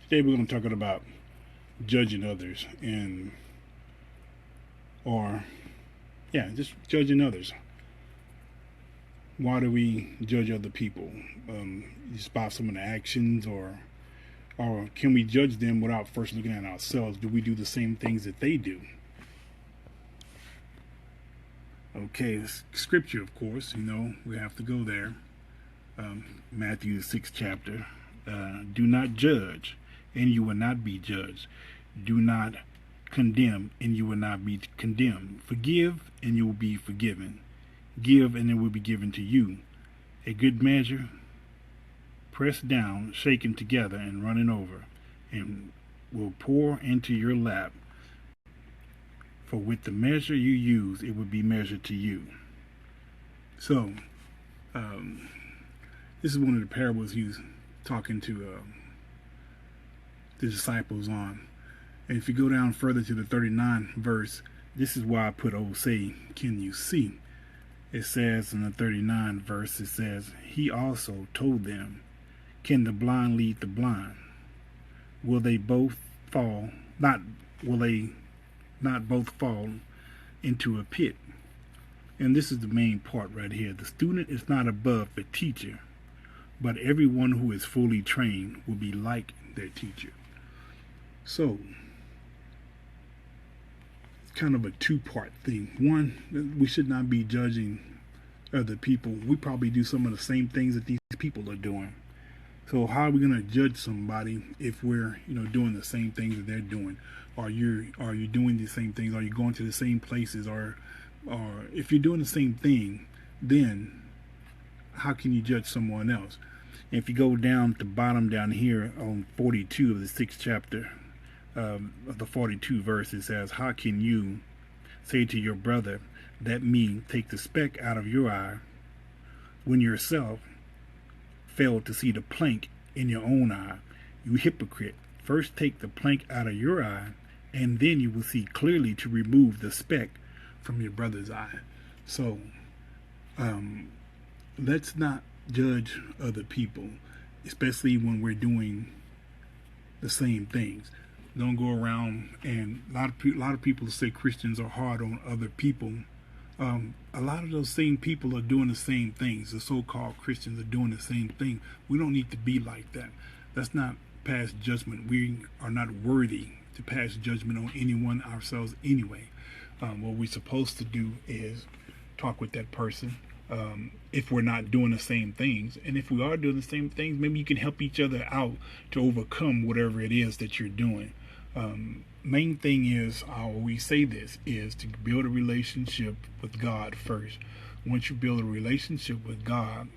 Today we're going to talk about judging others or just judging others. Why do we judge other people? Just by some of the actions, or can we judge them without first looking at ourselves? Do we do the same things that they do? Okay, scripture, of course. We have to go there. Matthew the 6th chapter. Do not judge, and you will not be judged. Do not condemn, and you will not be condemned. Forgive, and you will be forgiven. Give, and it will be given to you. A good measure, pressed down, shaken together, and running over, and will pour into your lap. For with the measure you use, it will be measured to you. So, this is one of the parables he was talking to the disciples on. And if you go down further to the 39th verse, this is why I put, oh, say, can you see? It says in the 39th verse, it says, he also told them, can the blind lead the blind? Will they both fall? Will they not both fall into a pit? And this is the main part right here. The student is not above the teacher, but everyone who is fully trained will be like their teacher. So, it's kind of a two-part thing. One, we should not be judging other people. We probably do some of the same things that these people are doing. So how are we going to judge somebody if we're, doing the same things that they're doing? Are you doing the same things? Are you going to the same places? Or if you're doing the same thing, then how can you judge someone else? And if you go down to the bottom down here on 42 of the 6th chapter, of the 42 verse, it says, how can you say to your brother, that me take the speck out of your eye, when yourself fail to see the plank in your own eye? You hypocrite, first take the plank out of your eye, and then you will see clearly to remove the speck from your brother's eye. So let's not judge other people, especially when we're doing the same things. Don't go around, and a lot of people say Christians are hard on other people. A lot of those same people are doing the same things. The so-called Christians are doing the same thing. We don't need to be like that. That's not pass judgment. We are not worthy to pass judgment on anyone ourselves anyway. What we're supposed to do is talk with that person if we're not doing the same things. And if we are doing the same things, maybe you can help each other out to overcome whatever it is that you're doing. Main thing is, I always say this, is to build a relationship with God first. Once you build a relationship with God,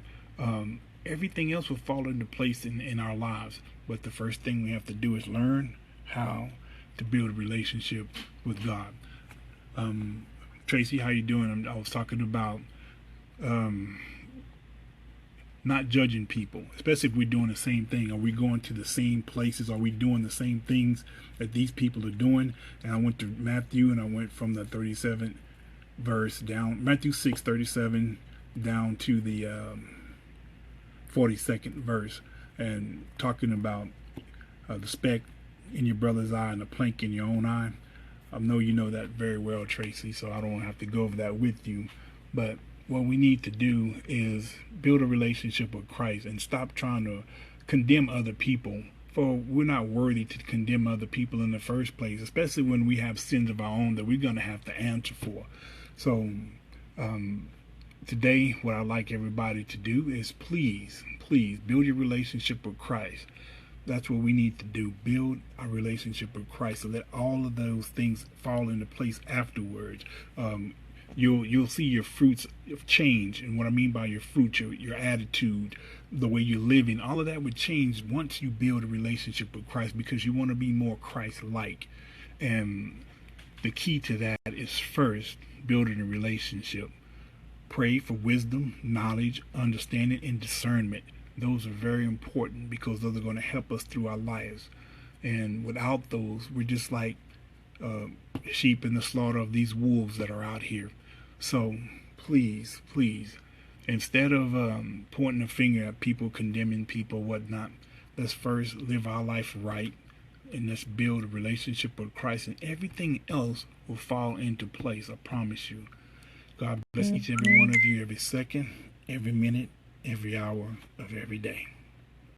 everything else will fall into place in our lives. But the first thing we have to do is learn how to build a relationship with God. Tracy, how you doing? I was talking about not judging people, especially if we're doing the same thing. Are we going to the same places? Are we doing the same things that these people are doing? And I went to Matthew, and I went from the 37th verse down, Matthew 6:37 down to the 42nd verse, and talking about the speck in your brother's eye and the plank in your own eye. I know you know that very well, Tracy, so I don't have to go over that with you. But what we need to do is build a relationship with Christ and stop trying to condemn other people, for we're not worthy to condemn other people in the first place, especially when we have sins of our own that we're going to have to answer for. So today, what I'd like everybody to do is please build your relationship with Christ. That's what we need to do. Build our relationship with Christ, so let all of those things fall into place afterwards. You'll see your fruits of change. And what I mean by your fruit, your attitude, the way you're living, all of that would change once you build a relationship with Christ, because you want to be more Christ-like. And the key to that is first building a relationship. Pray for wisdom, knowledge, understanding, and discernment. Those are very important, because those are going to help us through our lives. And without those, we're just like sheep in the slaughter of these wolves that are out here. So please, instead of pointing a finger at people, condemning people, whatnot, Let's first live our life right, and let's build a relationship with Christ, and everything else will fall into place. I promise you. God bless each and every one of you, every second, every minute, every hour of every day.